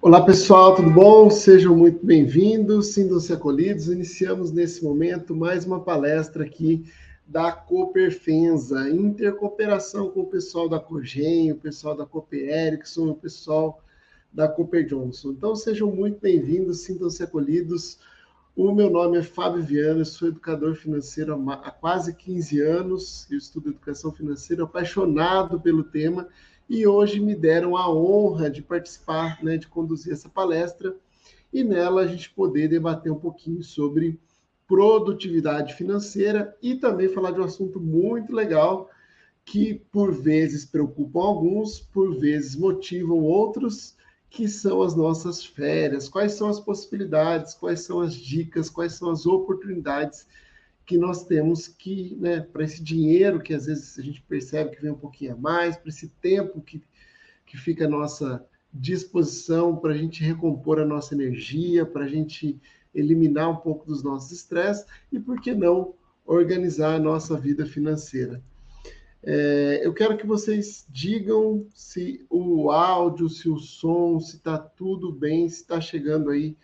Olá pessoal, tudo bom? Sejam muito bem-vindos, sintam-se acolhidos. Iniciamos nesse momento mais uma palestra aqui da Cooperfensa, intercooperação com o pessoal da Cogen, o pessoal da Cooper Ericsson, o pessoal da Cooper Johnson. Então sejam muito bem-vindos, sintam-se acolhidos. O meu nome é Fábio Viana, eu sou educador financeiro há quase 15 anos, eu estudo educação financeira, apaixonado pelo tema, e hoje me deram a honra de participar, de conduzir essa palestra, e nela a gente poder debater um pouquinho sobre produtividade financeira e também falar de um assunto muito legal, que por vezes preocupam alguns, por vezes motivam outros, que são as nossas férias. Quais são as possibilidades, quais são as dicas, quais são as oportunidades que nós temos que, para esse dinheiro que às vezes a gente percebe que vem um pouquinho a mais, para esse tempo que fica à nossa disposição, para a gente recompor a nossa energia, para a gente eliminar um pouco dos nossos estresses e, por que não, organizar a nossa vida financeira. Eu quero que vocês digam se o áudio, se o som, se está tudo bem, se está chegando aí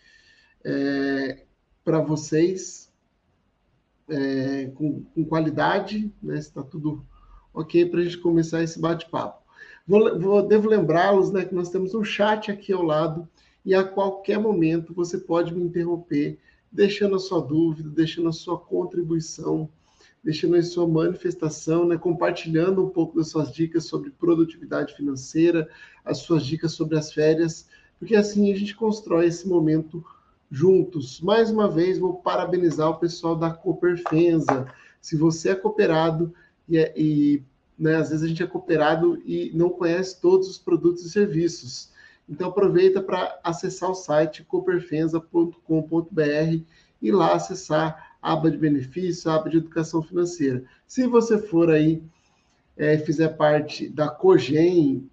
para vocês com qualidade, se está tudo ok para a gente começar esse bate-papo. Devo lembrá-los que nós temos um chat aqui ao lado e a qualquer momento você pode me interromper, deixando a sua dúvida, deixando a sua contribuição, deixando aí sua manifestação, compartilhando um pouco das suas dicas sobre produtividade financeira, as suas dicas sobre as férias, porque assim a gente constrói esse momento juntos. Mais uma vez, vou parabenizar o pessoal da Cooperfensa. Se você é cooperado às vezes a gente é cooperado e não conhece todos os produtos e serviços. Então aproveita para acessar o site cooperfensa.com.br e lá acessar a aba de benefícios, a aba de educação financeira. Se você for aí, fizer parte da Cogen,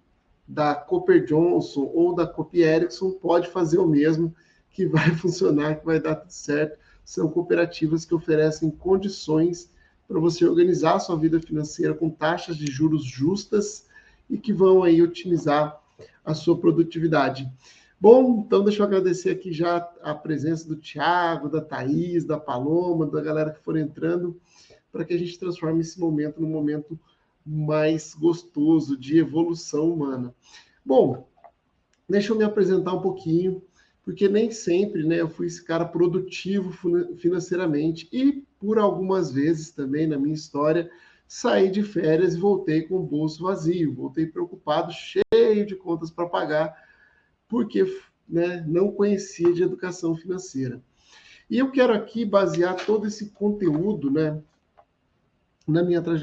da Cooper Johnson ou da Cooper Ericsson, pode fazer o mesmo, que vai funcionar, que vai dar tudo certo. São cooperativas que oferecem condições para você organizar a sua vida financeira com taxas de juros justas e que vão aí otimizar a sua produtividade. Bom, então deixa eu agradecer aqui já a presença do Thiago, da Thaís, da Paloma, da galera que for entrando, para que a gente transforme esse momento num momento mais gostoso de evolução humana. Bom, deixa eu me apresentar um pouquinho, porque nem sempre eu fui esse cara produtivo financeiramente e por algumas vezes também na minha história saí de férias e voltei com o bolso vazio, voltei preocupado, cheio de contas para pagar, porque não conhecia de educação financeira. E eu quero aqui basear todo esse conteúdo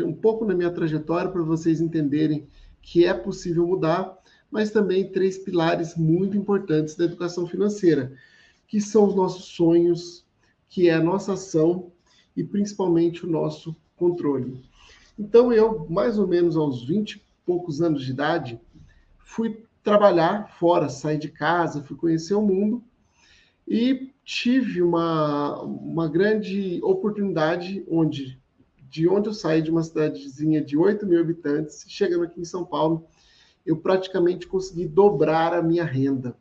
um pouco na minha trajetória, para vocês entenderem que é possível mudar, mas também 3 pilares muito importantes da educação financeira, que são os nossos sonhos, que é a nossa ação e principalmente o nosso controle. Então eu, mais ou menos aos 20 e poucos anos de idade, fui trabalhar fora, sair de casa, fui conhecer o mundo e tive uma grande oportunidade de onde eu saí de uma cidadezinha de 8 mil habitantes, chegando aqui em São Paulo, eu praticamente consegui dobrar a minha renda.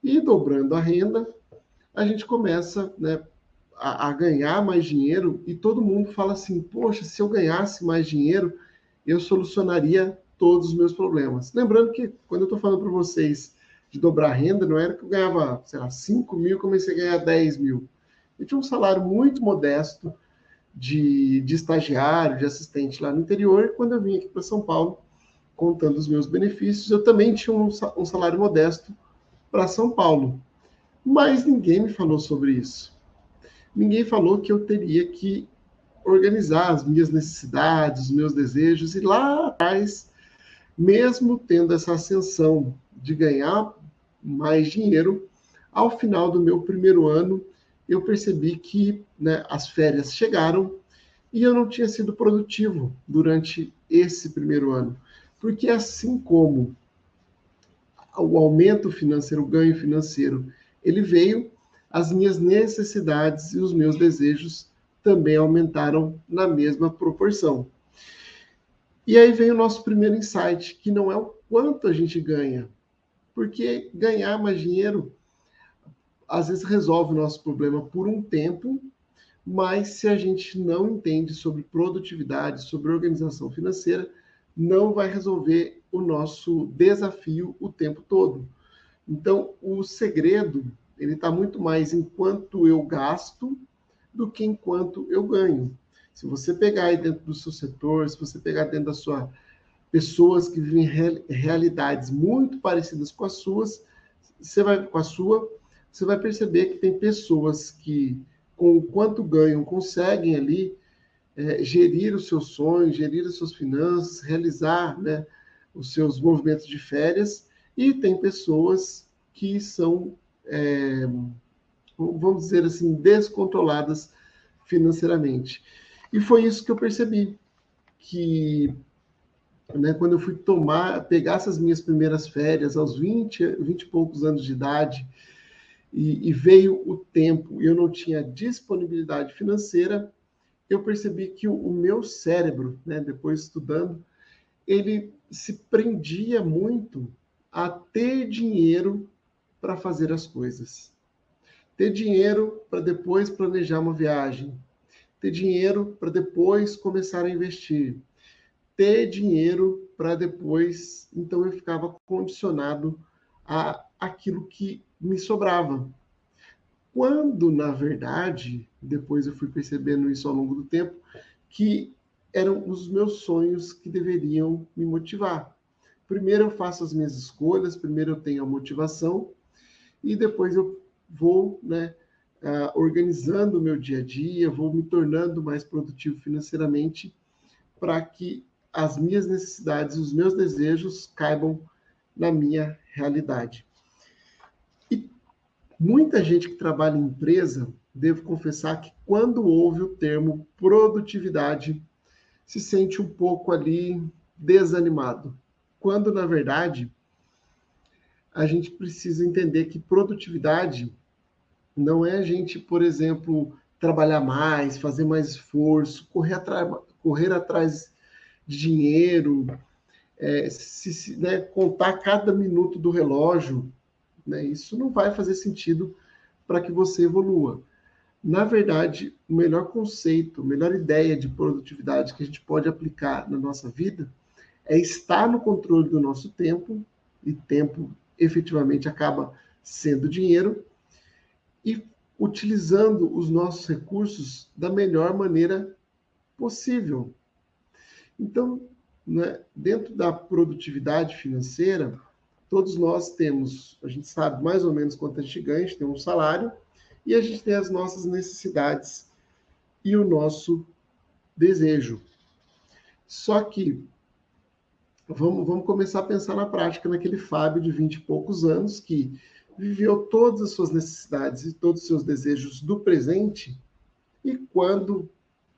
E dobrando a renda, a gente começa a ganhar mais dinheiro e todo mundo fala assim, poxa, se eu ganhasse mais dinheiro, eu solucionaria todos os meus problemas. Lembrando que quando eu estou falando para vocês de dobrar a renda, não era que eu ganhava, 5 mil, comecei a ganhar 10 mil. Eu tinha um salário muito modesto de estagiário, de assistente lá no interior, e quando eu vim aqui para São Paulo, contando os meus benefícios, eu também tinha um salário modesto para São Paulo. Mas ninguém me falou sobre isso. Ninguém falou que eu teria que organizar as minhas necessidades, os meus desejos, e lá atrás, mesmo tendo essa ascensão de ganhar mais dinheiro, ao final do meu primeiro ano, eu percebi que as férias chegaram e eu não tinha sido produtivo durante esse primeiro ano. Porque assim como o aumento financeiro, o ganho financeiro, ele veio, as minhas necessidades e os meus desejos também aumentaram na mesma proporção. E aí vem o nosso primeiro insight, que não é o quanto a gente ganha, Porque ganhar mais dinheiro, às vezes, resolve o nosso problema por um tempo, mas se a gente não entende sobre produtividade, sobre organização financeira, não vai resolver o nosso desafio o tempo todo. Então, o segredo, ele está muito mais em quanto eu gasto do que em quanto eu ganho. Se você pegar aí dentro do seu setor, se você pegar dentro da sua pessoas que vivem realidades muito parecidas com as suas, você vai perceber que tem pessoas que, com o quanto ganham, conseguem ali gerir os seus sonhos, gerir as suas finanças, realizar, né, os seus movimentos de férias, e tem pessoas que são, vamos dizer assim, descontroladas financeiramente. E foi isso que eu percebi, que, né, quando eu fui pegar essas minhas primeiras férias aos 20 e poucos anos de idade, e veio o tempo e eu não tinha disponibilidade financeira, eu percebi que o meu cérebro, né, depois estudando, ele se prendia muito a ter dinheiro para fazer as coisas. Ter dinheiro para depois planejar uma viagem. Ter dinheiro para depois começar a investir. Ter dinheiro para depois. Então eu ficava condicionado a aquilo que me sobrava. Quando, na verdade, depois eu fui percebendo isso ao longo do tempo, que eram os meus sonhos que deveriam me motivar. Primeiro eu faço as minhas escolhas, primeiro eu tenho a motivação, e depois eu vou, né, organizando o meu dia a dia, vou me tornando mais produtivo financeiramente para que as minhas necessidades, os meus desejos caibam na minha realidade. E muita gente que trabalha em empresa, devo confessar que quando ouve o termo produtividade, se sente um pouco ali desanimado. Quando, na verdade, a gente precisa entender que produtividade não é a gente, por exemplo, trabalhar mais, fazer mais esforço, correr atrás de dinheiro, né, contar cada minuto do relógio. Né? Isso não vai fazer sentido para que você evolua. Na verdade, o melhor conceito, a melhor ideia de produtividade que a gente pode aplicar na nossa vida é estar no controle do nosso tempo, e tempo efetivamente acaba sendo dinheiro, e utilizando os nossos recursos da melhor maneira possível. Então, né, dentro da produtividade financeira, todos nós temos, a gente sabe mais ou menos quanto a gente ganha, a gente tem um salário, e a gente tem as nossas necessidades e o nosso desejo. Só que vamos começar a pensar na prática naquele Fábio de 20 e poucos anos que viveu todas as suas necessidades e todos os seus desejos do presente, e quando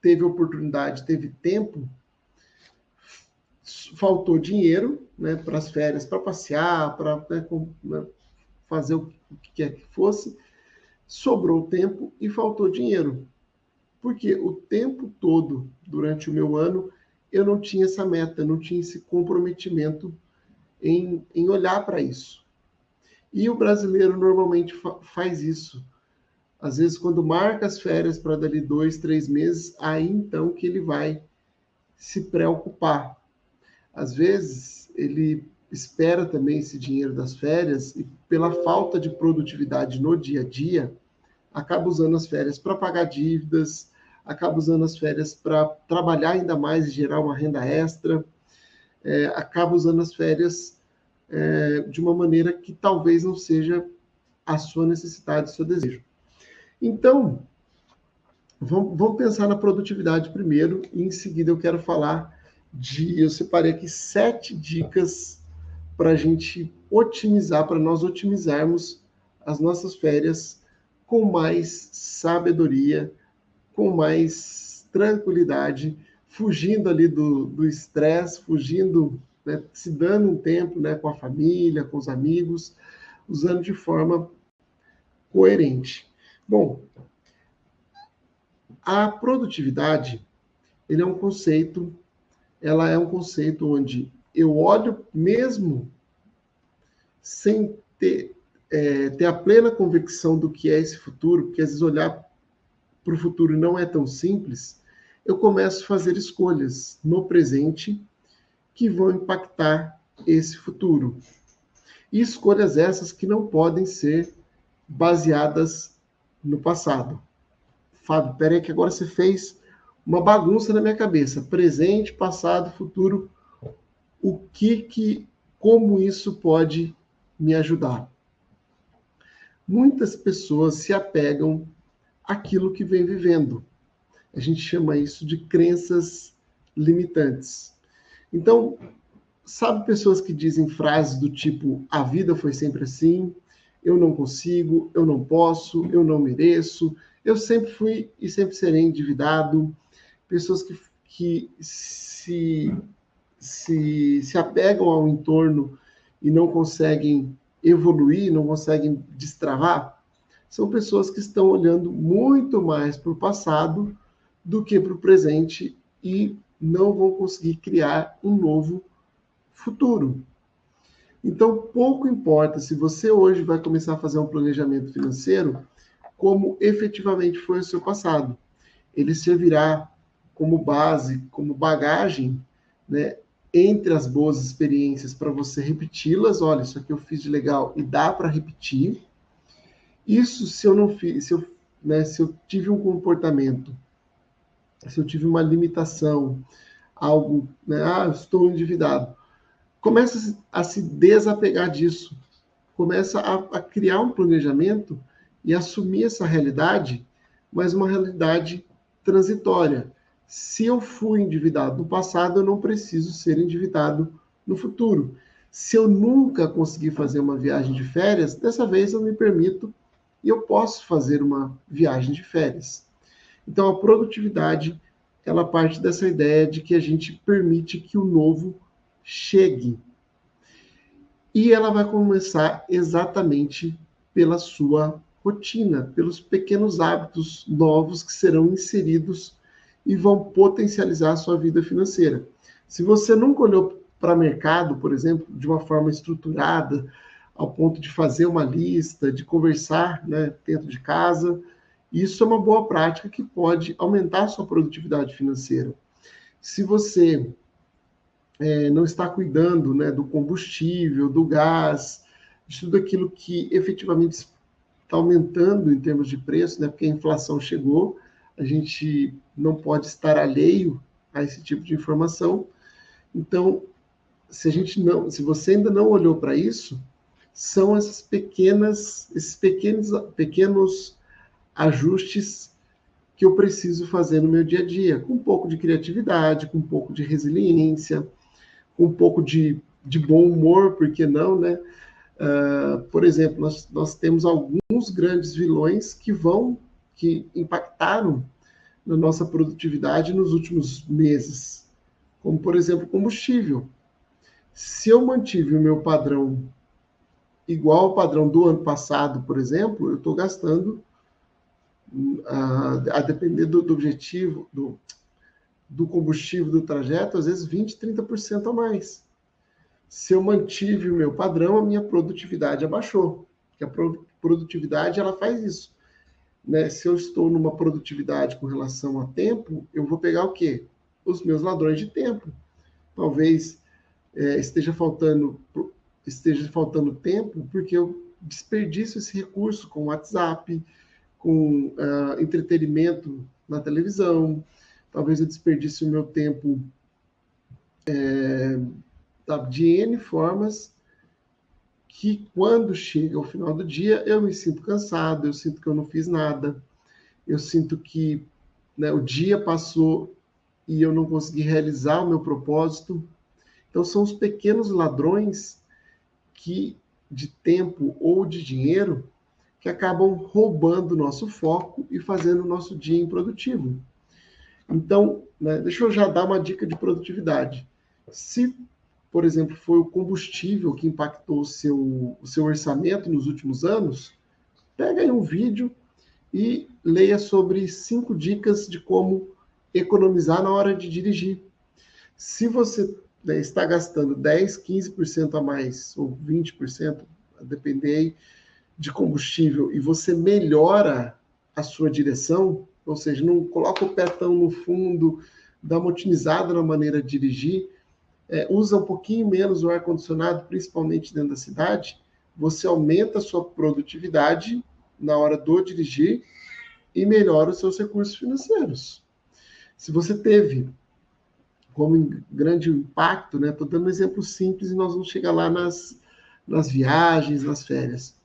teve oportunidade, teve tempo, faltou dinheiro, né, para as férias, para passear, para, né, fazer o que quer que fosse, sobrou tempo e faltou dinheiro. Porque o tempo todo, durante o meu ano, eu não tinha essa meta, não tinha esse comprometimento em olhar para isso. E o brasileiro normalmente faz isso. Às vezes, quando marca as férias para dali 2, 3 meses, aí então que ele vai se preocupar. Às vezes, ele espera também esse dinheiro das férias e, pela falta de produtividade no dia a dia, acaba usando as férias para pagar dívidas, acaba usando as férias para trabalhar ainda mais e gerar uma renda extra, acaba usando as férias de uma maneira que talvez não seja a sua necessidade, o seu desejo. Então, vamos pensar na produtividade primeiro, e em seguida eu quero falar eu separei aqui 7 dicas para a gente otimizar, para nós otimizarmos as nossas férias com mais sabedoria, com mais tranquilidade, fugindo ali do estresse, fugindo, né, se dando um tempo, né, com a família, com os amigos, usando de forma coerente. Bom, a produtividade, ela é um conceito onde eu olho mesmo sem ter a plena convicção do que é esse futuro, porque às vezes olhar para o futuro não é tão simples, eu começo a fazer escolhas no presente que vão impactar esse futuro. E escolhas essas que não podem ser baseadas no passado. Fábio, peraí que agora você fez uma bagunça na minha cabeça. Presente, passado, futuro. Como isso pode me ajudar? Muitas pessoas se apegam àquilo que vem vivendo. A gente chama isso de crenças limitantes. Então, sabe pessoas que dizem frases do tipo: a vida foi sempre assim, eu não consigo, eu não posso, eu não mereço, eu sempre fui e sempre serei endividado. Pessoas que se apegam ao entorno e não conseguem evoluir, não conseguem destravar, são pessoas que estão olhando muito mais para o passado do que para o presente e não vão conseguir criar um novo futuro. Então, pouco importa se você hoje vai começar a fazer um planejamento financeiro, como efetivamente foi o seu passado. Ele servirá como base, como bagagem, né, entre as boas experiências para você repeti-las. Olha, isso aqui eu fiz de legal e dá para repetir. Isso se eu não fiz, se eu tive um comportamento, se eu tive uma limitação, algo, né, estou endividado. Começa a se desapegar disso. Começa a criar um planejamento e assumir essa realidade, mas uma realidade transitória. Se eu fui endividado no passado, eu não preciso ser endividado no futuro. Se eu nunca conseguir fazer uma viagem de férias, dessa vez eu me permito e eu posso fazer uma viagem de férias. Então, a produtividade, ela parte dessa ideia de que a gente permite que o novo chegue. E ela vai começar exatamente pela sua rotina, pelos pequenos hábitos novos que serão inseridos e vão potencializar a sua vida financeira. Se você nunca olhou para o mercado, por exemplo, de uma forma estruturada, ao ponto de fazer uma lista, de conversar, né, dentro de casa, isso é uma boa prática que pode aumentar a sua produtividade financeira. Se você não está cuidando, né, do combustível, do gás, de tudo aquilo que efetivamente está aumentando em termos de preço, né, porque a inflação chegou, a gente não pode estar alheio a esse tipo de informação. Então, se você ainda não olhou para isso, são esses pequenos ajustes que eu preciso fazer no meu dia a dia, com um pouco de criatividade, com um pouco de resiliência, com um pouco de bom humor, por que não, né? Por exemplo, nós temos alguns grandes vilões que impactaram na nossa produtividade nos últimos meses, como, por exemplo, combustível. Se eu mantive o meu padrão igual ao padrão do ano passado, por exemplo, eu estou gastando, a depender do objetivo, do combustível, do trajeto, às vezes 20%, 30% a mais. Se eu mantive o meu padrão, a minha produtividade abaixou. Porque a produtividade, ela faz isso. Né? Se eu estou numa produtividade com relação a tempo, eu vou pegar o quê? Os meus ladrões de tempo. Talvez esteja faltando tempo porque eu desperdiço esse recurso com WhatsApp, com entretenimento na televisão. Talvez eu desperdice o meu tempo de N formas que, quando chega ao final do dia, eu me sinto cansado, eu sinto que eu não fiz nada, eu sinto que, né, o dia passou e eu não consegui realizar o meu propósito. Então, são os pequenos ladrões de tempo ou de dinheiro que acabam roubando o nosso foco e fazendo o nosso dia improdutivo. Então, né, deixa eu já dar uma dica de produtividade. Se, por exemplo, foi o combustível que impactou o seu orçamento nos últimos anos, pega aí um vídeo e leia sobre 5 dicas de como economizar na hora de dirigir. Se você, né, está gastando 10%, 15% a mais, ou 20%, depender de combustível e você melhora a sua direção, ou seja, não coloca o pé tão no fundo, dá uma otimizada na maneira de dirigir, usa um pouquinho menos o ar-condicionado, principalmente dentro da cidade, você aumenta a sua produtividade na hora do dirigir e melhora os seus recursos financeiros. Se você teve como grande impacto, né? Estou dando um exemplo simples e nós vamos chegar lá nas viagens, nas férias.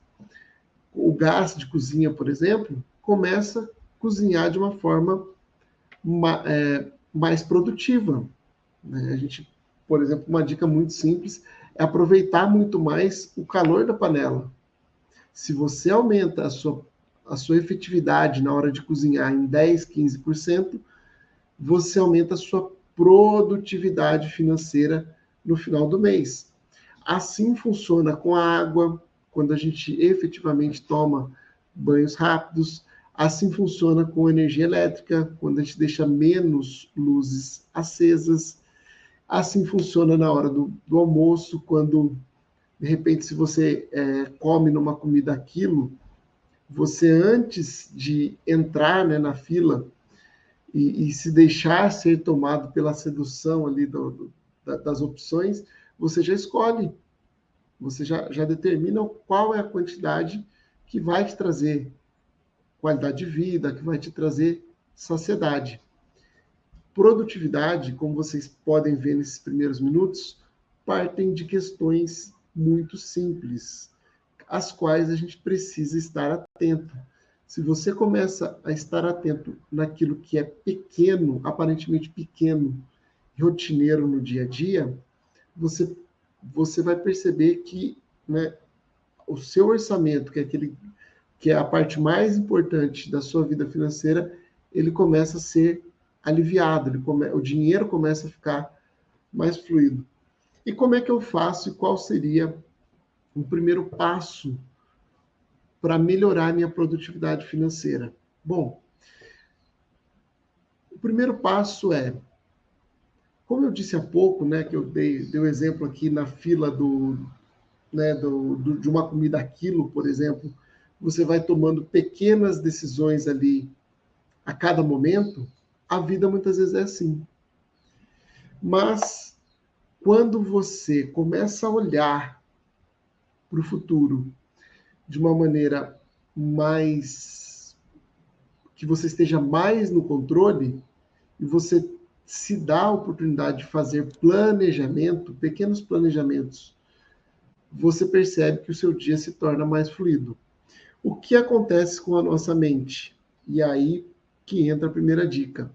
O gás de cozinha, por exemplo, começa a cozinhar de uma forma mais produtiva, né? A gente, por exemplo, uma dica muito simples é aproveitar muito mais o calor da panela. Se você aumenta a sua efetividade na hora de cozinhar em 10, 15%, você aumenta a sua produtividade financeira no final do mês. Assim funciona com a água, quando a gente efetivamente toma banhos rápidos. Assim funciona com energia elétrica, quando a gente deixa menos luzes acesas. Assim funciona na hora do almoço, quando, de repente, se você come numa comida aquilo, você, antes de entrar, né, na fila e se deixar ser tomado pela sedução ali das opções, você já escolhe, você já determina qual é a quantidade que vai te trazer qualidade de vida, que vai te trazer saciedade. Produtividade, como vocês podem ver nesses primeiros minutos, partem de questões muito simples, às quais a gente precisa estar atento. Se você começa a estar atento naquilo que é pequeno, aparentemente pequeno, rotineiro no dia a dia, você vai perceber que, né, o seu orçamento, que é a parte mais importante da sua vida financeira, ele começa a ser aliviado, o dinheiro começa a ficar mais fluido. E como é que eu faço e qual seria o primeiro passo para melhorar a minha produtividade financeira? Bom, o primeiro passo é, como eu disse há pouco, né, que eu dei o exemplo aqui na fila de uma comida a quilo, por exemplo, você vai tomando pequenas decisões ali a cada momento, a vida muitas vezes é assim. Mas quando você começa a olhar para o futuro de uma maneira mais que você esteja mais no controle e você se dá a oportunidade de fazer planejamento, pequenos planejamentos, você percebe que o seu dia se torna mais fluido. O que acontece com a nossa mente? E aí que entra a primeira dica.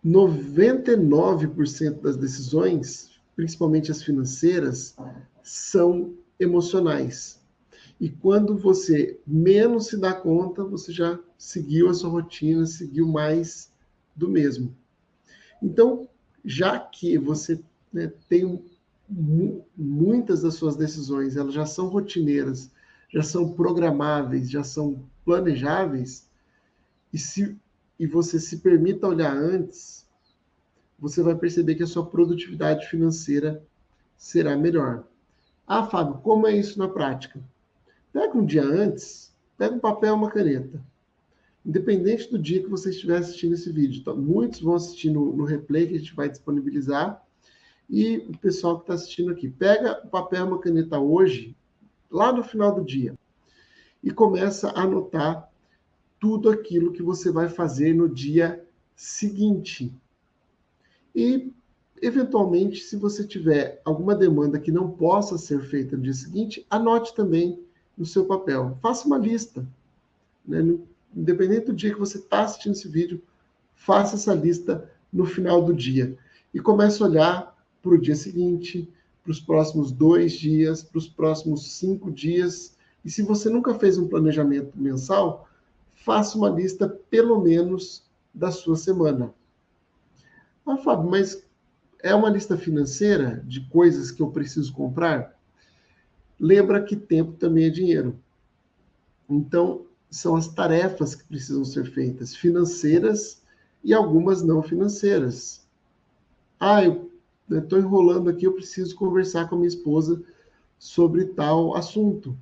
99% das decisões, principalmente as financeiras, são emocionais. E quando você menos se dá conta, você já seguiu a sua rotina, seguiu mais do mesmo. Então, já que você, né, tem muitas das suas decisões, elas já são rotineiras, já são programáveis, já são planejáveis, e você se permita olhar antes, você vai perceber que a sua produtividade financeira será melhor. Ah, Fábio, como é isso na prática? Pega um dia antes, pega um papel e uma caneta. Independente do dia que você estiver assistindo esse vídeo. Então, muitos vão assistir no replay que a gente vai disponibilizar. E o pessoal que está assistindo aqui, pega o papel e uma caneta hoje, lá no final do dia, e começa a anotar tudo aquilo que você vai fazer no dia seguinte. E, eventualmente, se você tiver alguma demanda que não possa ser feita no dia seguinte, anote também no seu papel. Faça uma lista, né? Independente do dia que você está assistindo esse vídeo, faça essa lista no final do dia. E comece a olhar para o dia seguinte, para os próximos 2 dias, para os próximos 5 dias. E se você nunca fez um planejamento mensal, faça uma lista, pelo menos, da sua semana. Ah, Fábio, mas é uma lista financeira de coisas que eu preciso comprar? Lembra que tempo também é dinheiro. Então, são as tarefas que precisam ser feitas, financeiras e algumas não financeiras. Ah, eu estou enrolando aqui, eu preciso conversar com a minha esposa sobre tal assunto.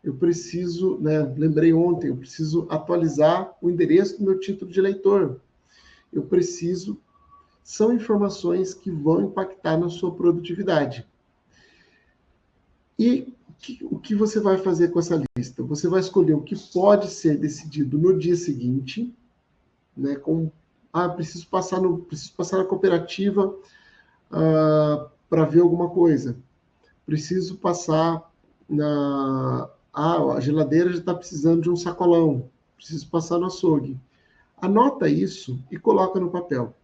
Eu preciso, né, lembrei ontem, eu preciso atualizar o endereço do meu título de eleitor. Eu preciso, são informações que vão impactar na sua produtividade. E o que você vai fazer com essa lista? Você vai escolher o que pode ser decidido no dia seguinte, né? Preciso passar na cooperativa para ver alguma coisa. Preciso passar a geladeira já está precisando de um sacolão. Preciso passar no açougue. Anota isso e coloca no papel.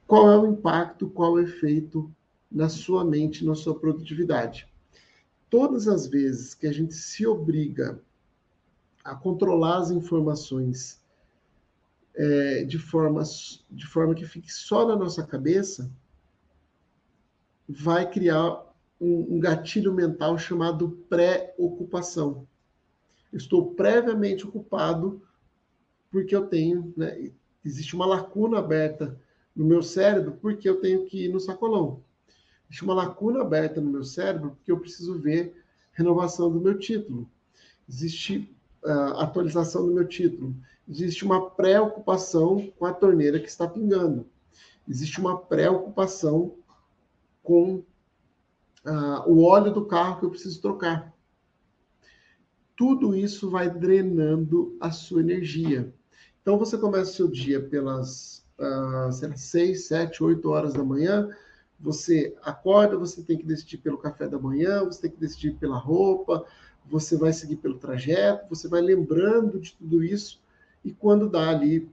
Qual é o impacto, qual é o efeito na sua mente, na sua produtividade? Todas as vezes que a gente se obriga a controlar as informações de forma que fique só na nossa cabeça, vai criar um gatilho mental chamado pré-ocupação. Eu estou previamente ocupado porque eu tenho, né, existe uma lacuna aberta no meu cérebro porque eu tenho que ir no sacolão. Existe uma lacuna aberta no meu cérebro porque eu preciso ver renovação do meu título. Existe atualização do meu título. Existe uma preocupação com a torneira que está pingando. Existe uma preocupação com o óleo do carro que eu preciso trocar. Tudo isso vai drenando a sua energia. Então, você começa o seu dia pelas 6, 7, 8 horas da manhã, você acorda, você tem que decidir pelo café da manhã, você tem que decidir pela roupa, você vai seguir pelo trajeto, você vai lembrando de tudo isso, e quando dá ali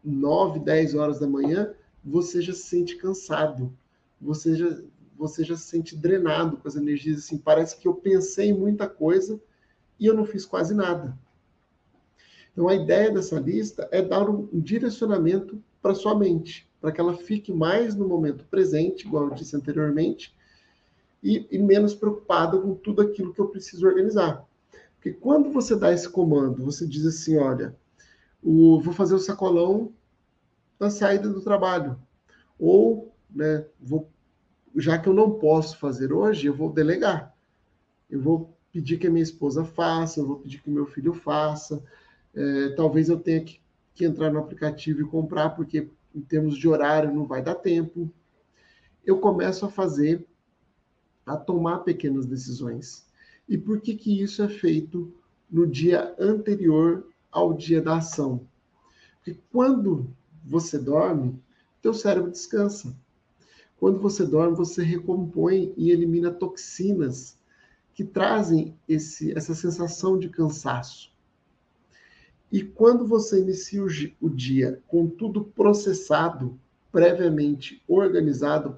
9, 10 horas da manhã, você já se sente cansado, você já se sente drenado com as energias, assim, parece que eu pensei em muita coisa e eu não fiz quase nada. Então, a ideia dessa lista é dar um direcionamento para sua mente, para que ela fique mais no momento presente, igual eu disse anteriormente, e menos preocupada com tudo aquilo que eu preciso organizar. Porque quando você dá esse comando, você diz assim, olha, vou fazer o sacolão na saída do trabalho. Ou, né, já que eu não posso fazer hoje, eu vou delegar. Eu vou pedir que a minha esposa faça, eu vou pedir que o meu filho faça. Talvez eu tenha que entrar no aplicativo e comprar, porque em termos de horário não vai dar tempo. Eu começo a tomar pequenas decisões. E por que isso é feito no dia anterior ao dia da ação? Porque quando você dorme, teu cérebro descansa. Quando você dorme, você recompõe e elimina toxinas que trazem essa sensação de cansaço. E quando você inicia o dia com tudo processado, previamente organizado,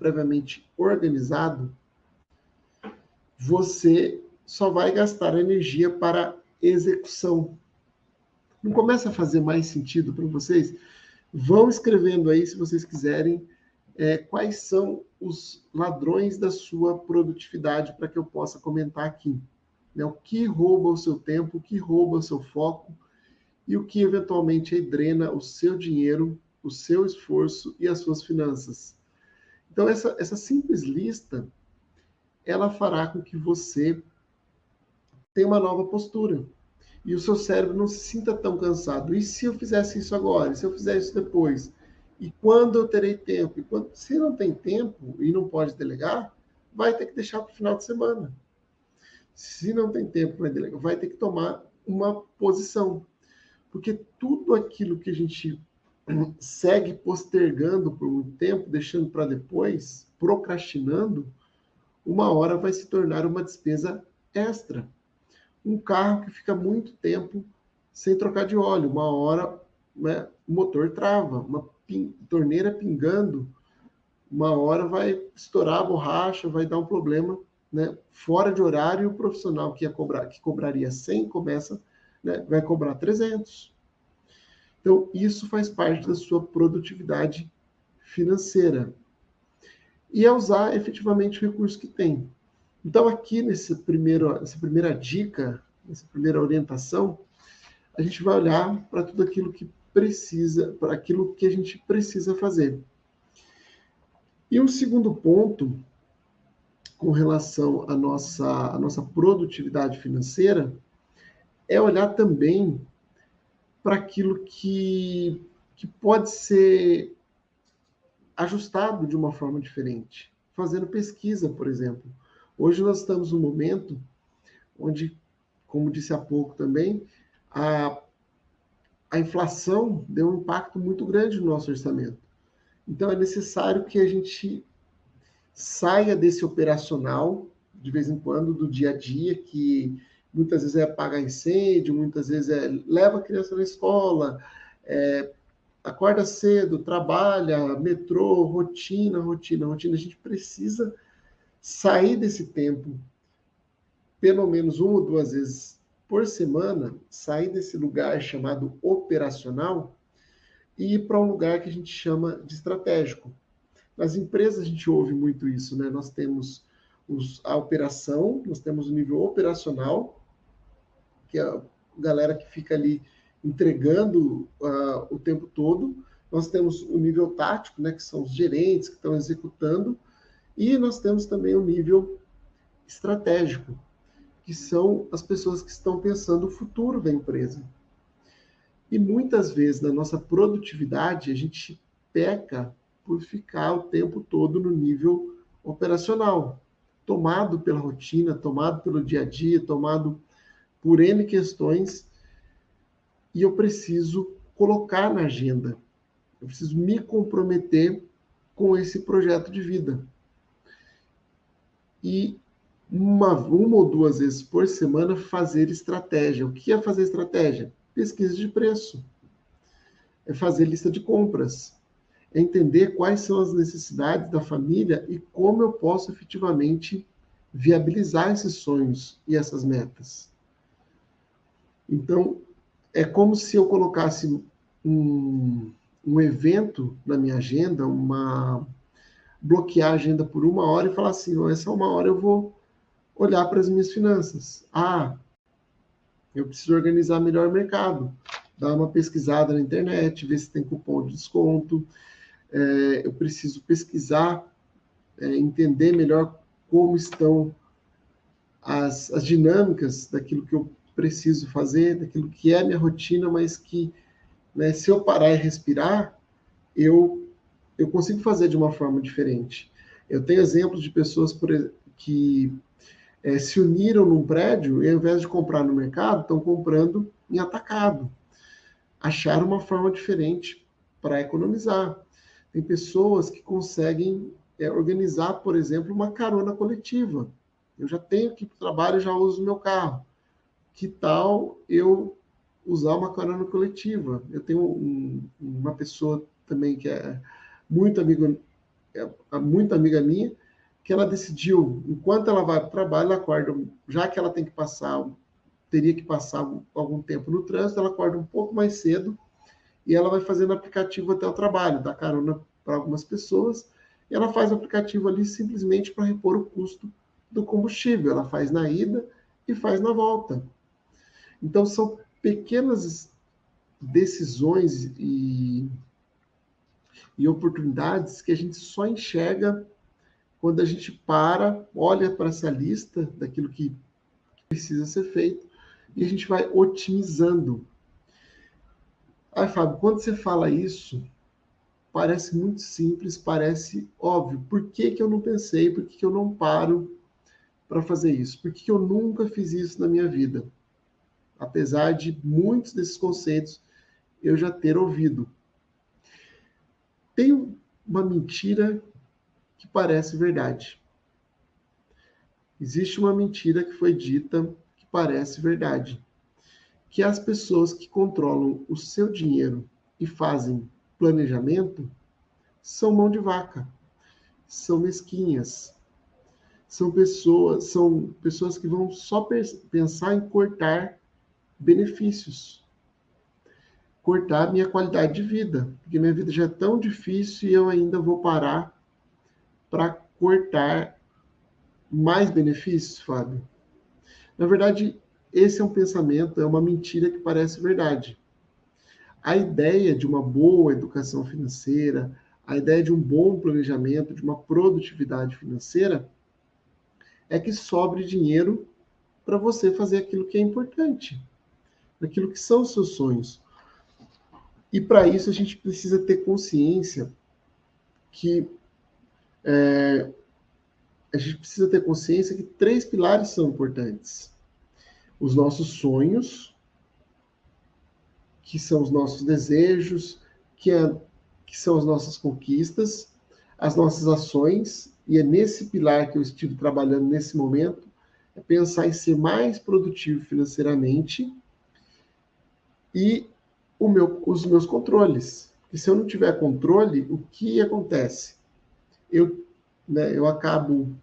você só vai gastar energia para execução. Não começa a fazer mais sentido para vocês? Vão escrevendo aí, se vocês quiserem, quais são os ladrões da sua produtividade para que eu possa comentar aqui. Né? O que rouba o seu tempo, o que rouba o seu foco, e o que eventualmente aí drena o seu dinheiro, o seu esforço e as suas finanças. Então, essa simples lista, ela fará com que você tenha uma nova postura. E o seu cérebro não se sinta tão cansado. E se eu fizesse isso agora? E se eu fizer isso depois? E quando eu terei tempo? Se não tem tempo e não pode delegar, vai ter que deixar para o final de semana. Se não tem tempo para delegar, vai ter que tomar uma posição. Porque tudo aquilo que a gente segue postergando por muito tempo, deixando para depois, procrastinando, uma hora vai se tornar uma despesa extra. Um carro que fica muito tempo sem trocar de óleo, uma hora, né, o motor trava, uma torneira pingando, uma hora vai estourar a borracha, vai dar um problema, né, fora de horário, e o profissional que cobraria 100 começa, né, vai cobrar 300. Então, isso faz parte da sua produtividade financeira. E é usar efetivamente o recurso que tem. Então, aqui nessa primeira dica, nessa primeira orientação, a gente vai olhar para tudo aquilo que precisa, para aquilo que a gente precisa fazer. E um segundo ponto com relação à nossa produtividade financeira é olhar também para aquilo que pode ser ajustado de uma forma diferente, fazendo pesquisa, por exemplo. Hoje nós estamos num momento onde, como disse há pouco também, a, a inflação deu um impacto muito grande no nosso orçamento. Então é necessário que a gente saia desse operacional, de vez em quando, do dia a dia, que muitas vezes é apagar incêndio, muitas vezes é leva a criança na escola, acorda cedo, trabalha, metrô, rotina, rotina, rotina. A gente precisa sair desse tempo, pelo menos uma ou duas vezes por semana, sair desse lugar chamado operacional e ir para um lugar que a gente chama de estratégico. Nas empresas a gente ouve muito isso, né? Nós temos a operação, nós temos o nível operacional, que é a galera que fica ali entregando o tempo todo. Nós temos o nível tático, né, que são os gerentes que estão executando, e nós temos também o nível estratégico, que são as pessoas que estão pensando o futuro da empresa. E muitas vezes na nossa produtividade a gente peca por ficar o tempo todo no nível operacional, tomado pela rotina, tomado pelo dia a dia, tomado por N questões, e eu preciso colocar na agenda, eu preciso me comprometer com esse projeto de vida. E uma ou duas vezes por semana fazer estratégia. O que é fazer estratégia? Pesquisa de preço. É fazer lista de compras. É entender quais são as necessidades da família e como eu posso efetivamente viabilizar esses sonhos e essas metas. Então, é como se eu colocasse um evento na minha agenda, bloquear a agenda por uma hora e falar assim, essa uma hora eu vou olhar para as minhas finanças. Eu preciso organizar melhor o mercado, dar uma pesquisada na internet, ver se tem cupom de desconto, eu preciso pesquisar, entender melhor como estão as dinâmicas daquilo que eu preciso fazer, daquilo que é a minha rotina, mas que, né, se eu parar e respirar, eu consigo fazer de uma forma diferente. Eu tenho exemplos de pessoas que se uniram num prédio e, ao invés de comprar no mercado, estão comprando em atacado. Acharam uma forma diferente para economizar. Tem pessoas que conseguem organizar, por exemplo, uma carona coletiva. Eu já tenho que ir para o trabalho, já uso o meu carro. Que tal eu usar uma carona coletiva? Eu tenho uma pessoa também que é muito amiga minha, que ela decidiu, enquanto ela vai para o trabalho, ela acorda, já que ela teria que passar algum tempo no trânsito, ela acorda um pouco mais cedo e ela vai fazendo aplicativo até o trabalho, dá carona para algumas pessoas, e ela faz o aplicativo ali simplesmente para repor o custo do combustível. Ela faz na ida e faz na volta. Então, são pequenas decisões e oportunidades que a gente só enxerga quando a gente olha para essa lista daquilo que precisa ser feito e a gente vai otimizando. Fábio, quando você fala isso, parece muito simples, parece óbvio. Por que eu não pensei? Por que eu não paro para fazer isso? Por que eu nunca fiz isso na minha vida? Apesar de muitos desses conceitos eu já ter ouvido. Tem uma mentira que parece verdade. Existe uma mentira que foi dita que parece verdade, que as pessoas que controlam o seu dinheiro e fazem planejamento são mão de vaca, são mesquinhas, são pessoas que vão só pensar em cortar benefícios, cortar minha qualidade de vida, porque minha vida já é tão difícil e eu ainda vou parar para cortar mais benefícios, Fábio. Na verdade, esse é um pensamento, é uma mentira que parece verdade. A ideia de uma boa educação financeira, a ideia de um bom planejamento, de uma produtividade financeira, é que sobre dinheiro para você fazer aquilo que é importante, aquilo que são os seus sonhos. E para isso a gente precisa ter consciência que três pilares são importantes. Os nossos sonhos, que são os nossos desejos, que são as nossas conquistas, as nossas ações, e é nesse pilar que eu estive trabalhando nesse momento, é pensar em ser mais produtivo financeiramente e os meus controles. E se eu não tiver controle, o que acontece? Eu acabo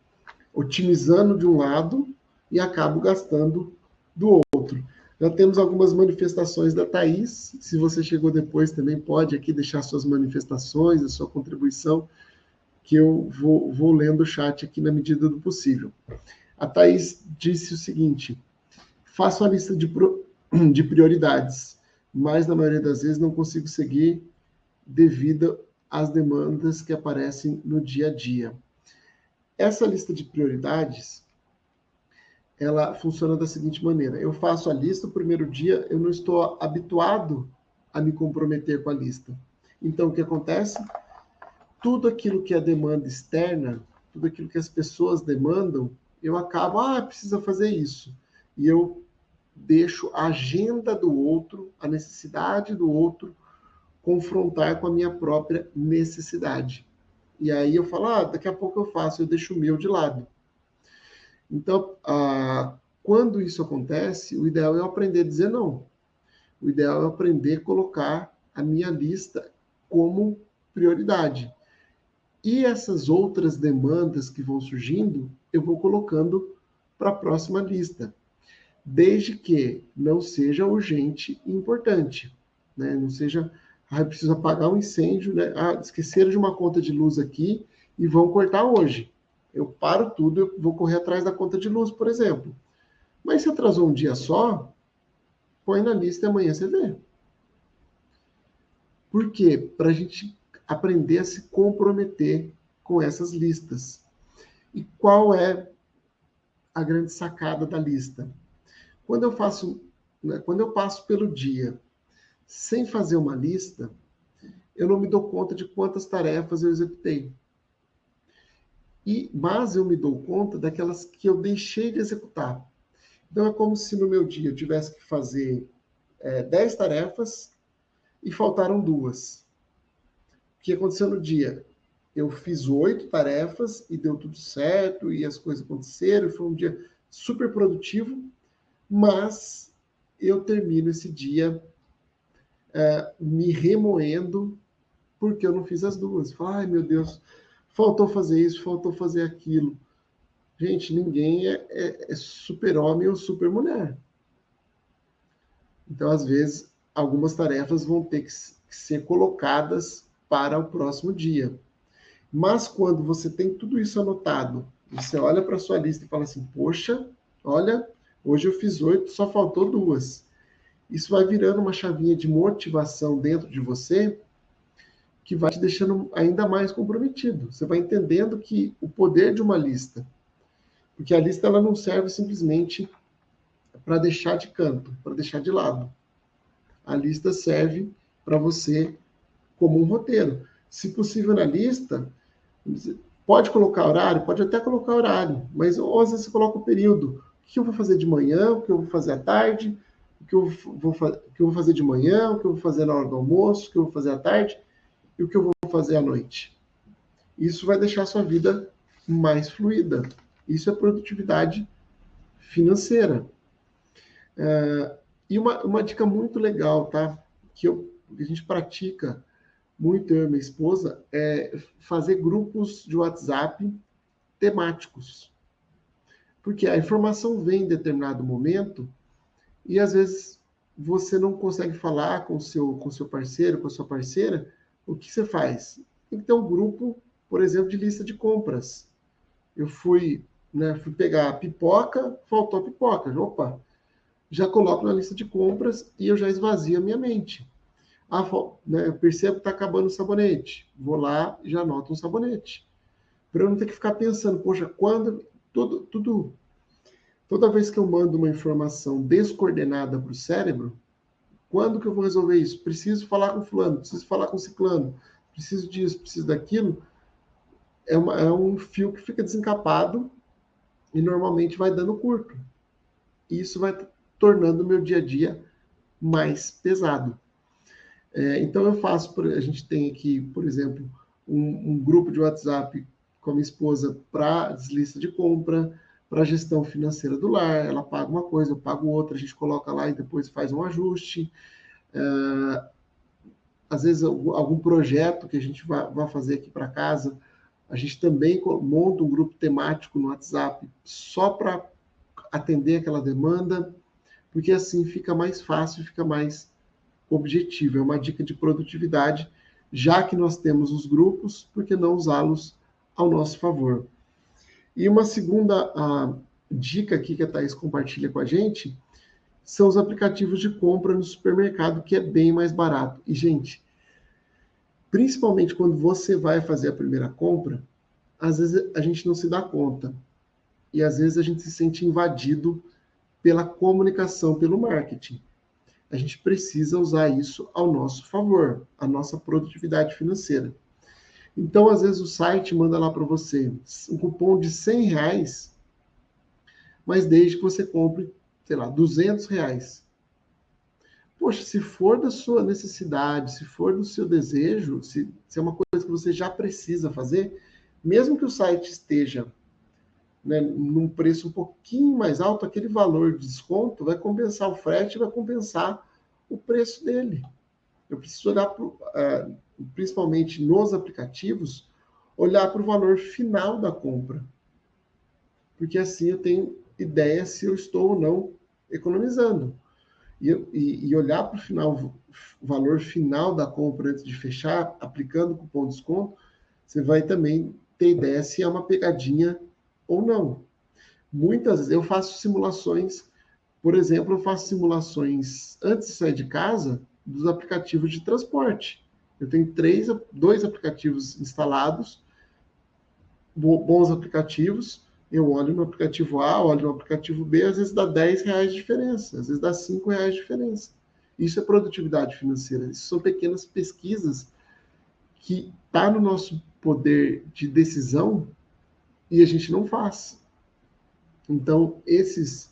otimizando de um lado e acabo gastando do outro. Já temos algumas manifestações da Thaís. Se você chegou depois, também pode aqui deixar suas manifestações, a sua contribuição, que eu vou lendo o chat aqui na medida do possível. A Thaís disse o seguinte: faço a lista de prioridades, mas na maioria das vezes não consigo seguir devido às demandas que aparecem no dia a dia. Essa lista de prioridades, ela funciona da seguinte maneira: eu faço a lista, o primeiro dia eu não estou habituado a me comprometer com a lista. Então, o que acontece? Tudo aquilo que é demanda externa, tudo aquilo que as pessoas demandam, eu acabo, precisa fazer isso. E eu deixo a agenda do outro, a necessidade do outro, confrontar com a minha própria necessidade. E aí eu falo, daqui a pouco eu faço, eu deixo o meu de lado. Então, quando isso acontece, o ideal é eu aprender a dizer não. O ideal é eu aprender a colocar a minha lista como prioridade. E essas outras demandas que vão surgindo, eu vou colocando para a próxima lista. Desde que não seja urgente e importante. Né? Não seja, eu preciso apagar um incêndio, né? Esqueceram de uma conta de luz aqui e vão cortar hoje. Eu paro tudo, eu vou correr atrás da conta de luz, por exemplo. Mas se atrasou um dia só, põe na lista e amanhã você vê. Por quê? Para a gente aprender a se comprometer com essas listas. E qual é a grande sacada da lista? Quando eu passo pelo dia sem fazer uma lista, eu não me dou conta de quantas tarefas eu executei. Mas eu me dou conta daquelas que eu deixei de executar. Então é como se no meu dia eu tivesse que fazer 10 tarefas e faltaram 2. O que aconteceu no dia? Eu fiz 8 tarefas e deu tudo certo e as coisas aconteceram. Foi um dia super produtivo, mas eu termino esse dia me remoendo porque eu não fiz as 2. Ai, meu Deus, faltou fazer isso, faltou fazer aquilo. Gente, ninguém é super-homem ou super-mulher. Então, às vezes, algumas tarefas vão ter que ser colocadas para o próximo dia. Mas quando você tem tudo isso anotado, você olha para a sua lista e fala assim, poxa, olha, hoje eu fiz 8, só faltou 2. Isso vai virando uma chavinha de motivação dentro de você que vai te deixando ainda mais comprometido. Você vai entendendo que o poder de uma lista, porque a lista ela não serve simplesmente para deixar de canto, para deixar de lado. A lista serve para você como um roteiro. Se possível na lista, pode colocar horário? Pode até colocar horário, mas ou às vezes você coloca o período. O que eu vou fazer de manhã, o que eu vou fazer à tarde, o que eu vou fazer de manhã, o que eu vou fazer na hora do almoço, o que eu vou fazer à tarde e o que eu vou fazer à noite. Isso vai deixar a sua vida mais fluida. Isso é produtividade financeira. E uma dica muito legal, tá? Que a gente pratica muito, eu e minha esposa, é fazer grupos de WhatsApp temáticos. Porque a informação vem em determinado momento e às vezes você não consegue falar com o seu parceiro, com a sua parceira. O que você faz? Tem que ter um grupo, por exemplo, de lista de compras. Eu fui pegar a pipoca, faltou a pipoca. Opa, já coloco na lista de compras e eu já esvazio a minha mente. Eu percebo que está acabando o sabonete. Vou lá e já anoto um sabonete. Para eu não ter que ficar pensando, poxa, quando toda vez que eu mando uma informação descoordenada para o cérebro, quando que eu vou resolver isso? Preciso falar com fulano, preciso falar com ciclano, preciso disso, preciso daquilo. É um fio que fica desencapado e normalmente vai dando curto. E isso vai tornando o meu dia a dia mais pesado. Então eu faço, a gente tem aqui, por exemplo, um grupo de WhatsApp com a minha esposa para deslista de compra, para gestão financeira do lar, ela paga uma coisa, eu pago outra, a gente coloca lá e depois faz um ajuste. Às vezes algum projeto que a gente vai fazer aqui para casa, a gente também monta um grupo temático no WhatsApp só para atender aquela demanda, porque assim fica mais fácil, fica mais objetivo. É uma dica de produtividade, já que nós temos os grupos, por que não usá-los ao nosso favor? E uma segunda dica aqui que a Thaís compartilha com a gente são os aplicativos de compra no supermercado, que é bem mais barato. E, gente, principalmente quando você vai fazer a primeira compra, às vezes a gente não se dá conta. E às vezes a gente se sente invadido pela comunicação, pelo marketing. A gente precisa usar isso ao nosso favor, a nossa produtividade financeira. Então, às vezes o site manda lá para você um cupom de R$100, mas desde que você compre, sei lá, R$200. Poxa, se for da sua necessidade, se for do seu desejo, se é uma coisa que você já precisa fazer, mesmo que o site esteja, né, num preço um pouquinho mais alto, aquele valor de desconto vai compensar o frete, vai compensar o preço dele. Eu preciso olhar, principalmente nos aplicativos, olhar para o valor final da compra. Porque assim eu tenho ideia se eu estou ou não economizando. E olhar para o valor final da compra antes de fechar, aplicando o cupom de desconto, você vai também ter ideia se é uma pegadinha ou não. Muitas vezes eu faço simulações, por exemplo, eu faço simulações antes de sair de casa dos aplicativos de transporte. Eu tenho dois aplicativos instalados, bons aplicativos. Eu olho no aplicativo A, olho no aplicativo B, às vezes dá R$10 de diferença, às vezes dá R$5 de diferença. Isso é produtividade financeira. Isso são pequenas pesquisas que está no nosso poder de decisão e a gente não faz. Então, esses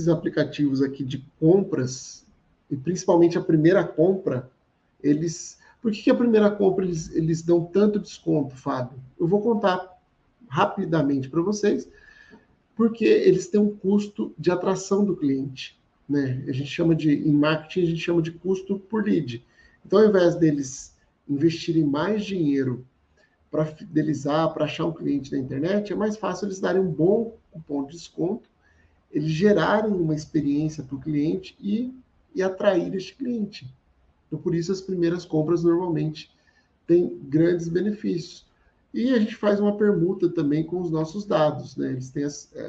aplicativos aqui de compras, e principalmente a primeira compra, por que a primeira compra eles dão tanto desconto, Fábio? Eu vou contar rapidamente para vocês, porque eles têm um custo de atração do cliente, né? Em marketing, a gente chama de custo por lead. Então, ao invés deles investirem mais dinheiro para fidelizar, para achar um cliente na internet, é mais fácil eles darem um bom cupom de desconto, eles gerarem uma experiência para o cliente e atrair este cliente. Então, por isso, as primeiras compras normalmente têm grandes benefícios. E a gente faz uma permuta também com os nossos dados, né?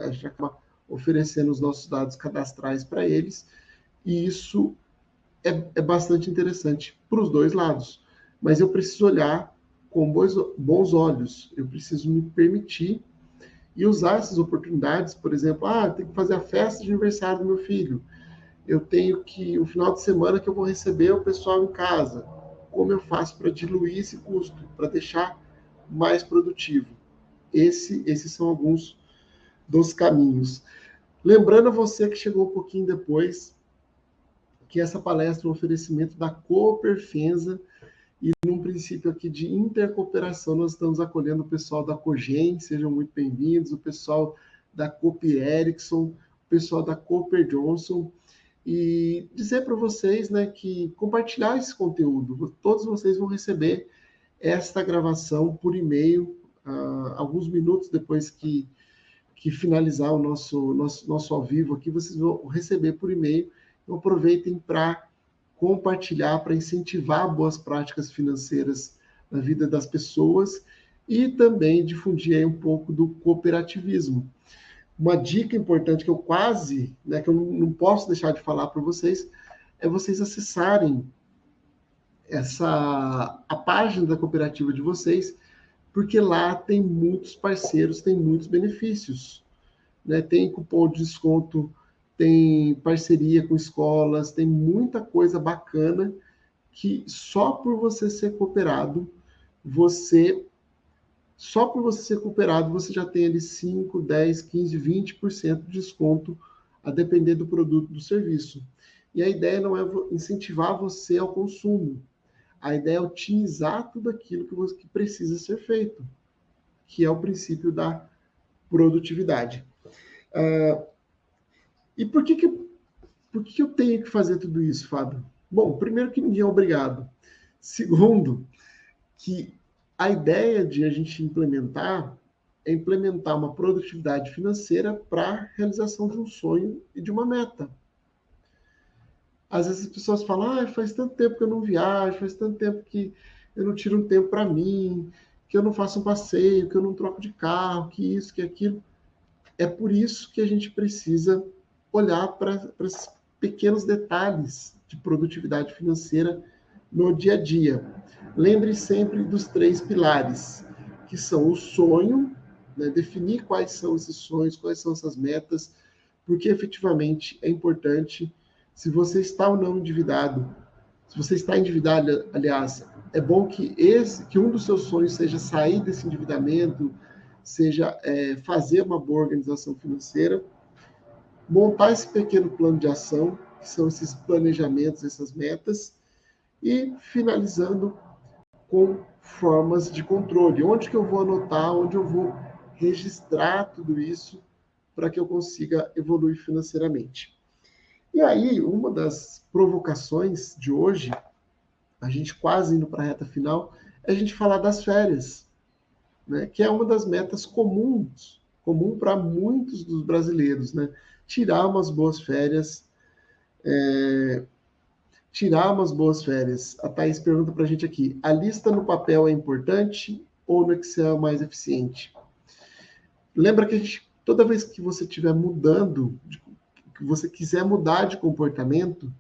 A gente acaba oferecendo os nossos dados cadastrais para eles, e isso é bastante interessante para os dois lados. Mas eu preciso olhar com bons olhos, eu preciso me permitir e usar essas oportunidades, por exemplo, tem que fazer a festa de aniversário do meu filho, eu tenho que, o final de semana que eu vou receber o pessoal em casa, como eu faço para diluir esse custo, para deixar mais produtivo? Esses são alguns dos caminhos. Lembrando a você que chegou um pouquinho depois, que essa palestra é um oferecimento da Cooperfensa, e num princípio aqui de intercooperação, nós estamos acolhendo o pessoal da Cogen, sejam muito bem-vindos, o pessoal da Cooper Ericsson, o pessoal da Cooper Johnson, e dizer para vocês, né, que compartilhar esse conteúdo, todos vocês vão receber esta gravação por e-mail, alguns minutos depois que finalizar o nosso ao vivo aqui, vocês vão receber por e-mail. Então, aproveitem para compartilhar, para incentivar boas práticas financeiras na vida das pessoas e também difundir aí um pouco do cooperativismo. Uma dica importante que eu que eu não posso deixar de falar para vocês, é vocês acessarem a página da cooperativa de vocês, porque lá tem muitos parceiros, tem muitos benefícios, né? Tem cupom de desconto, tem parceria com escolas, tem muita coisa bacana que só por você ser cooperado, você já tem ali 5, 10, 15, 20% de desconto, a depender do produto, do serviço. E a ideia não é incentivar você ao consumo. A ideia é otimizar tudo aquilo que precisa ser feito, que é o princípio da produtividade. E por que eu tenho que fazer tudo isso, Fábio? Bom, primeiro que ninguém é obrigado. Segundo, que a ideia de a gente é implementar uma produtividade financeira para a realização de um sonho e de uma meta. Às vezes as pessoas falam, faz tanto tempo que eu não viajo, faz tanto tempo que eu não tiro um tempo para mim, que eu não faço um passeio, que eu não troco de carro, que isso, que aquilo. É por isso que a gente precisa olhar para esses pequenos detalhes de produtividade financeira no dia a dia. Lembre sempre dos 3 pilares, que são o sonho, né? Definir quais são esses sonhos, quais são essas metas, porque efetivamente é importante, se você está ou não endividado, se você está endividado, aliás, é bom que um dos seus sonhos seja sair desse endividamento, seja fazer uma boa organização financeira, montar esse pequeno plano de ação, que são esses planejamentos, essas metas, e finalizando com formas de controle. Onde que eu vou anotar, onde eu vou registrar tudo isso para que eu consiga evoluir financeiramente. E aí, uma das provocações de hoje, a gente quase indo para a reta final, é a gente falar das férias, né? Que é uma das metas comum para muitos dos brasileiros, né? Tirar umas boas férias, tirar umas boas férias. A Thaís pergunta para a gente aqui: a lista no papel é importante ou no Excel é mais eficiente? Lembra que toda vez que você estiver mudando, que você quiser mudar de comportamento,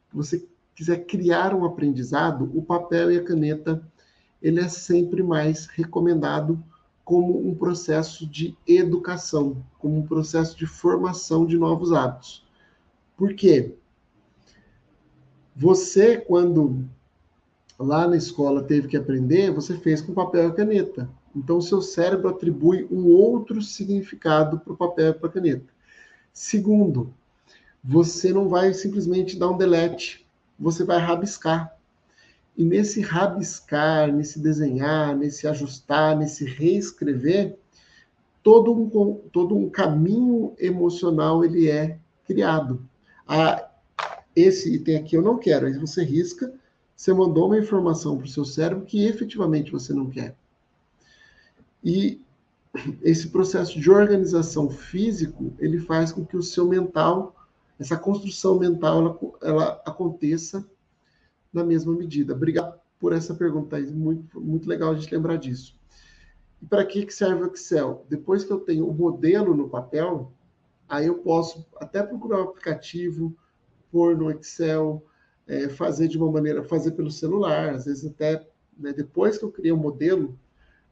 que você quiser criar um aprendizado, o papel e a caneta, ele é sempre mais recomendado como um processo de educação, como um processo de formação de novos hábitos. Por quê? Você, quando lá na escola teve que aprender, você fez com papel e caneta. Então, o seu cérebro atribui um outro significado para o papel e para a caneta. Segundo, você não vai simplesmente dar um delete, você vai rabiscar. E nesse rabiscar, nesse desenhar, nesse ajustar, nesse reescrever, todo um caminho emocional ele é criado. Esse item aqui eu não quero. Aí você risca, você mandou uma informação para o seu cérebro que efetivamente você não quer. E esse processo de organização físico, ele faz com que o seu mental, essa construção mental, ela aconteça na mesma medida. Obrigado por essa pergunta, Thaís. Muito, muito legal a gente lembrar disso. E para que serve o Excel? Depois que eu tenho o modelo no papel, aí eu posso até procurar um aplicativo, pôr no Excel, fazer de uma maneira, fazer pelo celular, às vezes até, né, depois que eu criei o modelo,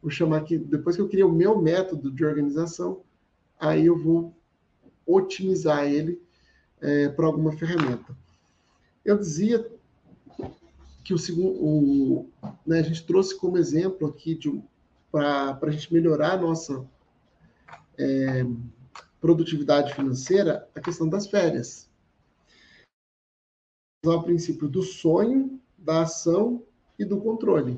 vou chamar aqui, depois que eu criei o meu método de organização, aí eu vou otimizar ele para alguma ferramenta. Eu dizia que né, a gente trouxe como exemplo aqui para a gente melhorar a nossa produtividade financeira a questão das férias. O princípio do sonho, da ação e do controle.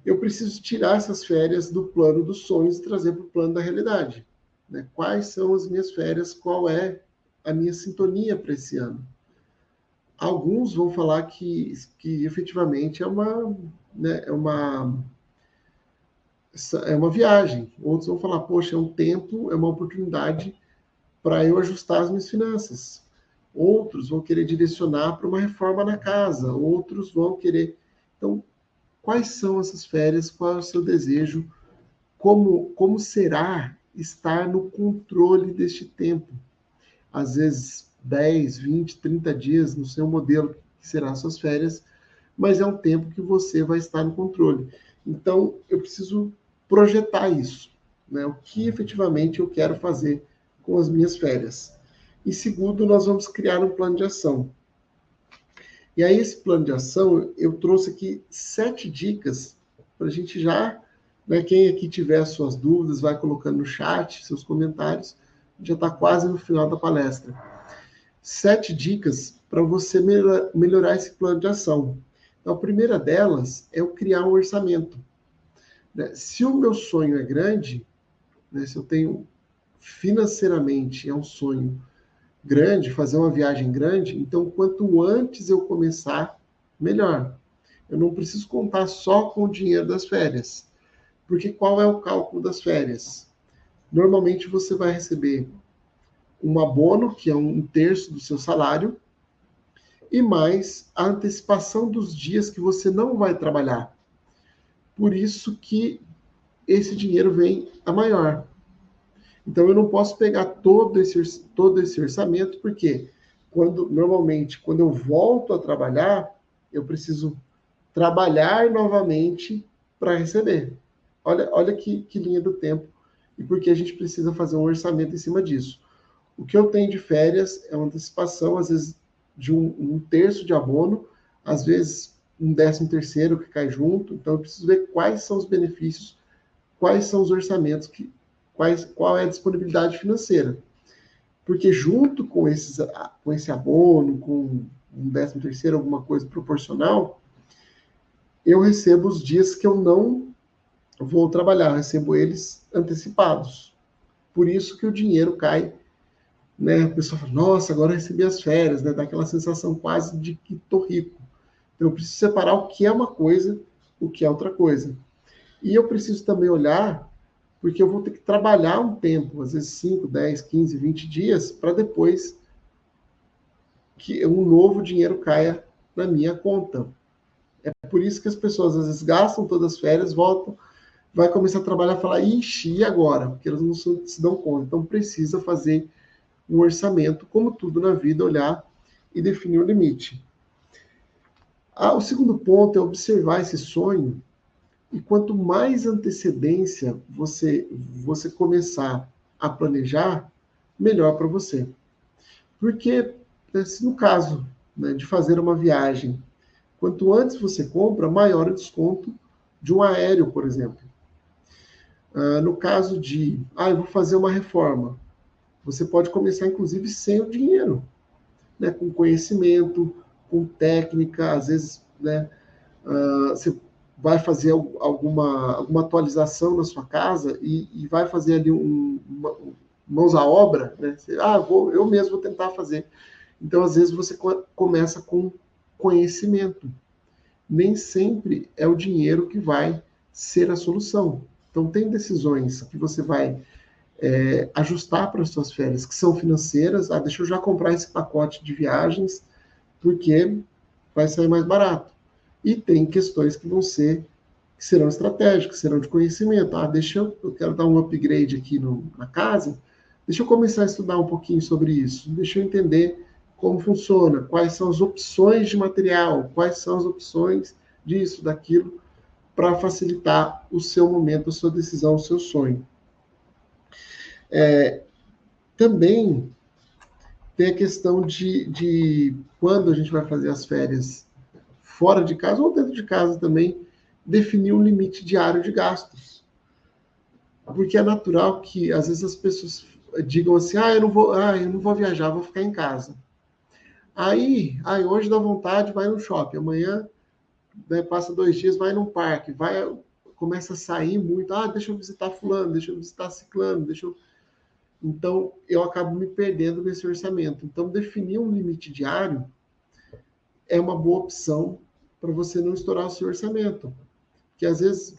Eu preciso tirar essas férias do plano dos sonhos e trazer para o plano da realidade. Né? Quais são as minhas férias? Qual é a minha sintonia para esse ano? Alguns vão falar que efetivamente é uma viagem. Outros vão falar, poxa, é um tempo, é uma oportunidade para eu ajustar as minhas finanças. Outros vão querer direcionar para uma reforma na casa. Outros vão querer... Então, quais são essas férias? Qual é o seu desejo? Como será estar no controle deste tempo? Às vezes, 10, 20, 30 dias no seu modelo, que serão as suas férias, mas é um tempo que você vai estar no controle. Então, eu preciso projetar isso, né? O que efetivamente eu quero fazer com as minhas férias. E segundo, nós vamos criar um plano de ação. E aí, esse plano de ação, eu trouxe aqui 7 dicas para a gente já, né, quem aqui tiver suas dúvidas, vai colocando no chat, seus comentários, já está quase no final da palestra. 7 dicas para você melhorar esse plano de ação. Então, a primeira delas é eu criar um orçamento. Né? Se o meu sonho é grande, né, se eu tenho financeiramente, é um sonho grande, fazer uma viagem grande, então quanto antes eu começar, melhor. Eu não preciso contar só com o dinheiro das férias. Porque qual é o cálculo das férias? Normalmente você vai receber um abono, que é 1/3 do seu salário, e mais a antecipação dos dias que você não vai trabalhar. Por isso que esse dinheiro vem a maior. Então eu não posso pegar todo esse orçamento, porque normalmente, quando eu volto a trabalhar, eu preciso trabalhar novamente para receber. Olha que linha do tempo. E por que a gente precisa fazer um orçamento em cima disso. O que eu tenho de férias é uma antecipação, às vezes, de 1/3 de abono, às vezes 1/13 que cai junto. Então, eu preciso ver quais são os benefícios, quais são os orçamentos, qual é a disponibilidade financeira. Porque junto com esse abono, com 1/13, alguma coisa proporcional, eu recebo os dias que eu não vou trabalhar, eu recebo eles antecipados. Por isso que o dinheiro cai, né? O pessoal fala, nossa, agora eu recebi as férias, né? Dá aquela sensação quase de que estou rico. Então, eu preciso separar o que é uma coisa, o que é outra coisa. E eu preciso também olhar, porque eu vou ter que trabalhar um tempo, às vezes 5, 10, 15, 20 dias, para depois que um novo dinheiro caia na minha conta. É por isso que as pessoas às vezes gastam todas as férias, voltam, vai começar a trabalhar e falar, ixi, e agora? Porque elas não se dão conta. Então precisa fazer um orçamento, como tudo na vida, olhar e definir o limite. O segundo ponto é observar esse sonho, e quanto mais antecedência você começar a planejar, melhor para você. Porque, se no caso, né, de fazer uma viagem, quanto antes você compra, maior o desconto de um aéreo, por exemplo. No caso de, eu vou fazer uma reforma, você pode começar, inclusive, sem o dinheiro, né, com conhecimento, com técnica, às vezes, né, você vai fazer alguma atualização na sua casa e vai fazer ali mãos à obra, né? Eu mesmo vou tentar fazer. Então, às vezes, você começa com conhecimento. Nem sempre é o dinheiro que vai ser a solução. Então, tem decisões que você vai ajustar para as suas férias, que são financeiras. Deixa eu já comprar esse pacote de viagens, porque vai sair mais barato. E tem questões que serão estratégicas, serão de conhecimento. Eu quero dar um upgrade aqui na casa, deixa eu começar a estudar um pouquinho sobre isso, deixa eu entender como funciona, quais são as opções de material, quais são as opções disso, daquilo, para facilitar o seu momento, a sua decisão, o seu sonho. Também tem a questão de quando a gente vai fazer as férias fora de casa ou dentro de casa também, definir um limite diário de gastos. Porque é natural que às vezes as pessoas digam assim: eu não vou viajar, vou ficar em casa. Hoje dá vontade, vai no shopping, amanhã, né, passa 2 dias, vai num parque, começa a sair muito, deixa eu visitar fulano, deixa eu visitar ciclano, Então, eu acabo me perdendo nesse orçamento. Então, definir um limite diário é uma boa opção para você não estourar o seu orçamento. Que às vezes,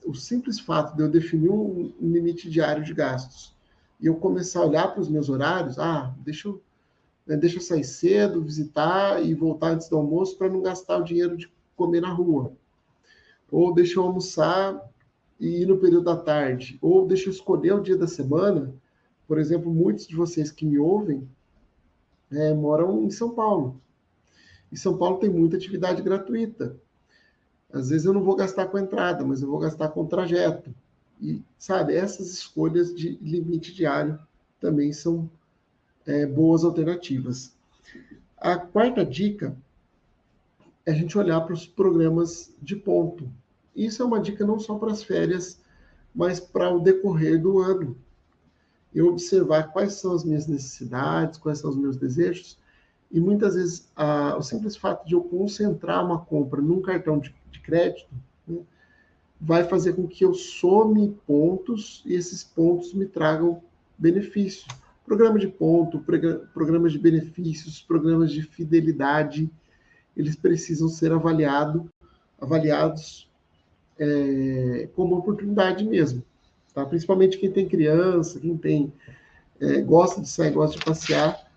o simples fato de eu definir um limite diário de gastos e eu começar a olhar para os meus horários, deixa eu sair cedo, visitar e voltar antes do almoço para não gastar o dinheiro de comer na rua. Ou deixa eu almoçar e ir no período da tarde. Ou deixa eu escolher o dia da semana. Por exemplo, muitos de vocês que me ouvem moram em São Paulo. E São Paulo tem muita atividade gratuita. Às vezes eu não vou gastar com entrada, mas eu vou gastar com trajeto. E, sabe, essas escolhas de limite diário também são boas alternativas. A quarta dica é a gente olhar para os programas de ponto. Isso é uma dica não só para as férias, mas para o decorrer do ano. Eu observar quais são as minhas necessidades, quais são os meus desejos, e muitas vezes o simples fato de eu concentrar uma compra num cartão de crédito, né, vai fazer com que eu some pontos e esses pontos me tragam benefícios. Programa de ponto, programas de benefícios, programas de fidelidade, eles precisam ser avaliados como oportunidade mesmo. Tá? Principalmente quem tem criança, quem tem gosta de sair, gosta de passear,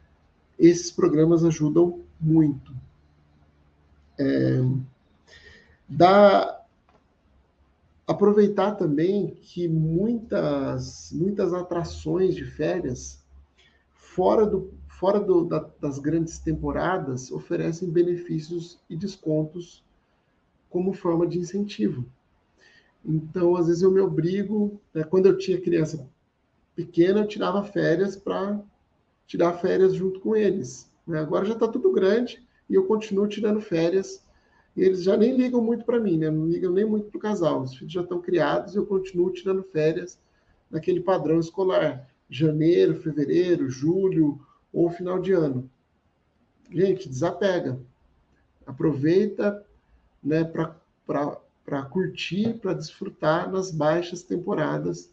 esses programas ajudam muito. Aproveitar também que muitas atrações de férias, das grandes temporadas, oferecem benefícios e descontos como forma de incentivo. Então, às vezes eu me obrigo, quando eu tinha criança pequena, eu tirava férias para tirar férias junto com eles. Né? Agora já está tudo grande e eu continuo tirando férias. E eles já nem ligam muito para mim, né? Não ligam nem muito para o casal. Os filhos já estão criados e eu continuo tirando férias naquele padrão escolar. Janeiro, fevereiro, julho ou final de ano. Gente, desapega. Aproveita, né, para curtir, para desfrutar nas baixas temporadas,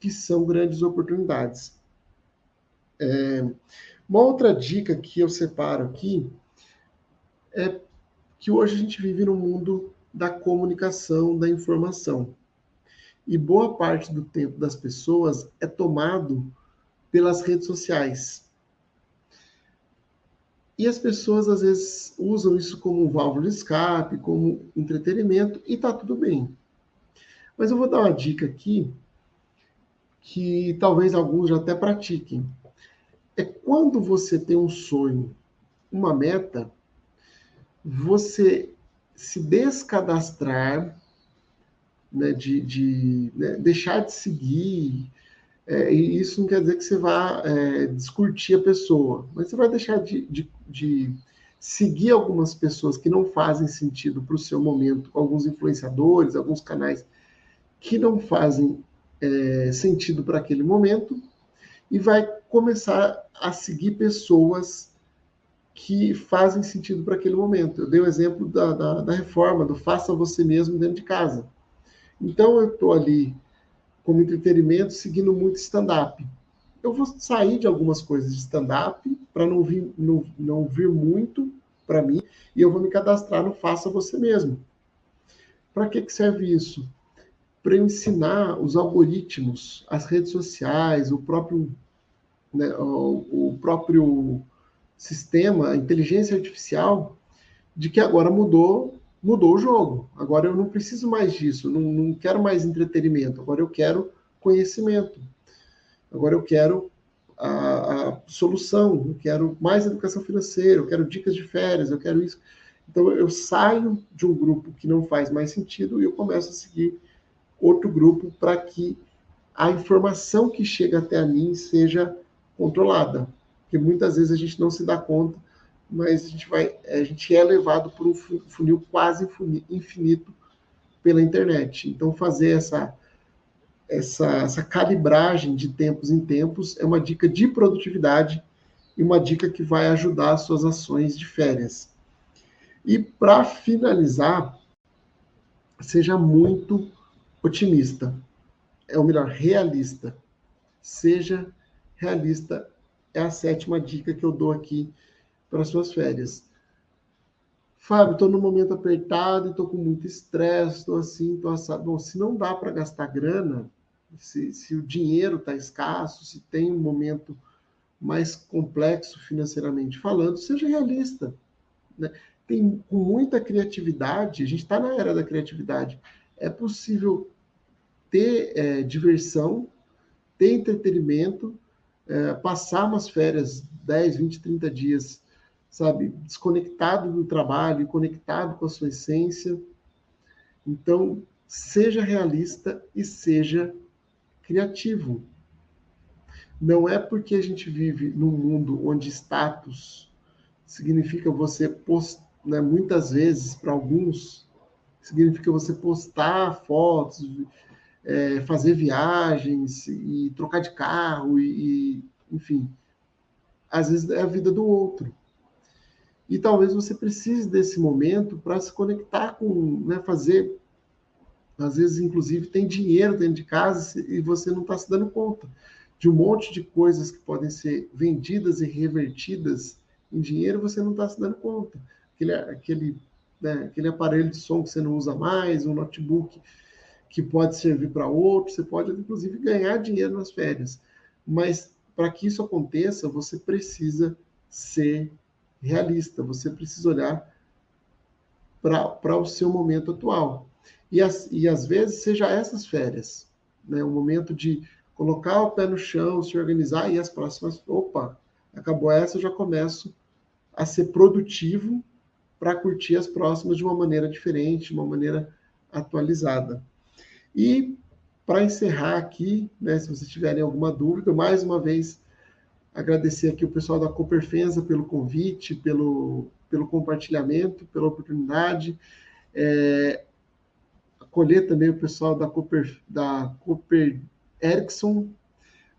que são grandes oportunidades. Uma outra dica que eu separo aqui é que hoje a gente vive no mundo da comunicação, da informação. E boa parte do tempo das pessoas é tomado pelas redes sociais. E as pessoas, às vezes, usam isso como um válvula de escape, como entretenimento, e está tudo bem. Mas eu vou dar uma dica aqui, que talvez alguns já até pratiquem. É quando você tem um sonho, uma meta, você se descadastrar, né, né, deixar de seguir, e isso não quer dizer que você vá descurtir a pessoa, mas você vai deixar de seguir algumas pessoas que não fazem sentido para o seu momento, alguns influenciadores, alguns canais que não fazem sentido para aquele momento, e vai começar a seguir pessoas que fazem sentido para aquele momento. Eu dei o exemplo da reforma, do faça você mesmo dentro de casa. Então, eu estou ali, como entretenimento, seguindo muito stand-up. Eu vou sair de algumas coisas de stand-up para não vir muito para mim, e eu vou me cadastrar no Faça Você Mesmo. Para que serve isso? Para ensinar os algoritmos, as redes sociais, o próprio sistema, a inteligência artificial, de que agora mudou o jogo. Agora eu não preciso mais disso, não quero mais entretenimento, agora eu quero conhecimento. Agora eu quero a solução, eu quero mais educação financeira, eu quero dicas de férias, eu quero isso. Então eu saio de um grupo que não faz mais sentido e eu começo a seguir outro grupo para que a informação que chega até a mim seja controlada. Porque muitas vezes a gente não se dá conta, mas a gente é levado por um funil quase infinito pela internet. Então, fazer essa calibragem de tempos em tempos é uma dica de produtividade e uma dica que vai ajudar as suas ações de férias. E para finalizar, seja muito otimista. Ou melhor, realista. Seja realista. É a 7ª dica que eu dou aqui para as suas férias. Fábio, estou num momento apertado, estou com muito estresse, estou assim, estou assado. Bom, se não dá para gastar grana, se o dinheiro está escasso, se tem um momento mais complexo financeiramente falando, seja realista. Né? Com muita criatividade, a gente está na era da criatividade, é possível ter diversão, ter entretenimento, passar umas férias, 10, 20, 30 dias, sabe, desconectado do trabalho, conectado com a sua essência, Então, seja realista e seja criativo. Não é porque a gente vive num mundo onde status significa você postar, né, muitas vezes, para alguns, significa você postar fotos, fazer viagens e trocar de carro enfim, às vezes é a vida do outro. E talvez você precise desse momento para se conectar com, né, fazer, às vezes, inclusive, tem dinheiro dentro de casa e você não está se dando conta de um monte de coisas que podem ser vendidas e revertidas em dinheiro, você não está se dando conta. Aquele aparelho de som que você não usa mais, um notebook que pode servir para outro, você pode, inclusive, ganhar dinheiro nas férias. Mas, para que isso aconteça, você precisa ser realista, você precisa olhar para o seu momento atual. E às vezes seja essas férias, né? O momento de colocar o pé no chão, se organizar e as próximas, opa, acabou essa, eu já começo a ser produtivo para curtir as próximas de uma maneira diferente, de uma maneira atualizada. E para encerrar aqui, né, se vocês tiverem alguma dúvida, mais uma vez agradecer aqui o pessoal da Cooperfensa pelo convite, pelo compartilhamento, pela oportunidade. Acolher também o pessoal da Cooper Ericsson,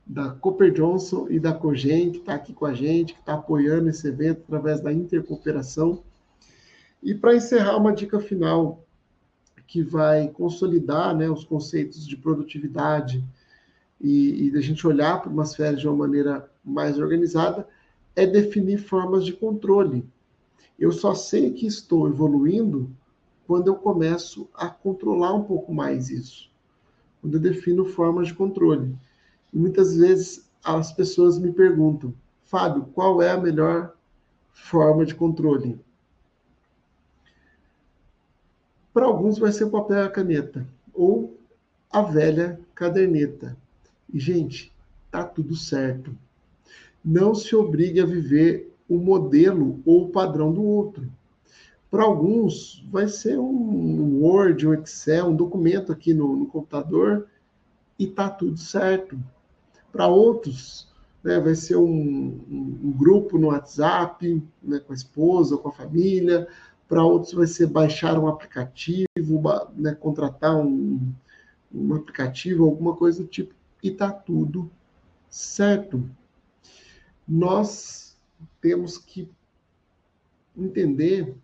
da Cooper Johnson e da Cogen, que está aqui com a gente, que está apoiando esse evento através da intercooperação. E para encerrar, uma dica final que vai consolidar, né, os conceitos de produtividade e da gente olhar para umas férias de uma maneira mais organizada, é definir formas de controle. Eu só sei que estou evoluindo quando eu começo a controlar um pouco mais isso, quando eu defino formas de controle. E muitas vezes as pessoas me perguntam, Fábio, qual é a melhor forma de controle? Para alguns vai ser o papel e a caneta, ou a velha caderneta. E, gente, tá tudo certo. Não se obrigue a viver o modelo ou o padrão do outro. Para alguns, vai ser um Word, um Excel, um documento aqui no computador e tá tudo certo. Para outros, né, vai ser um grupo no WhatsApp, né, com a esposa, com a família. Para outros, vai ser baixar um aplicativo, né, contratar um aplicativo, alguma coisa do tipo. E tá tudo certo. Nós temos que entender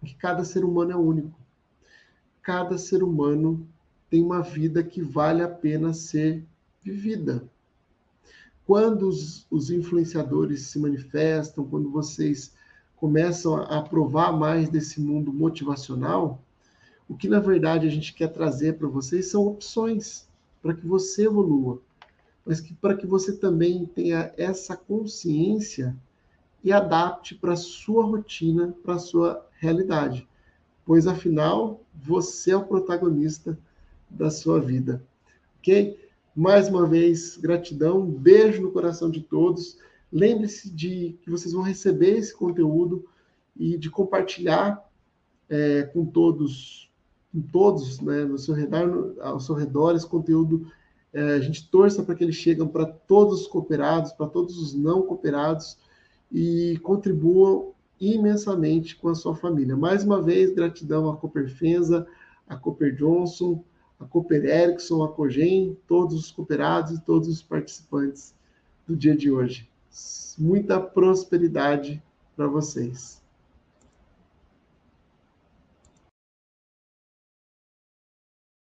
que cada ser humano é único. Cada ser humano tem uma vida que vale a pena ser vivida. Quando os influenciadores se manifestam, quando vocês começam a provar mais desse mundo motivacional, o que na verdade a gente quer trazer para vocês são opções para que você evolua, mas para que você também tenha essa consciência e adapte para a sua rotina, para a sua realidade. Pois afinal, você é o protagonista da sua vida. Ok? Mais uma vez, gratidão, um beijo no coração de todos. Lembre-se de que vocês vão receber esse conteúdo e de compartilhar com todos, né, no seu redor, ao seu redor, esse conteúdo. A gente torça para que ele chegue para todos os cooperados, para todos os não cooperados e contribuam imensamente com a sua família. Mais uma vez, gratidão à Cooperfensa, à Cooper Johnson, a Cooper Ericsson, a Cogen, todos os cooperados e todos os participantes do dia de hoje. Muita prosperidade para vocês.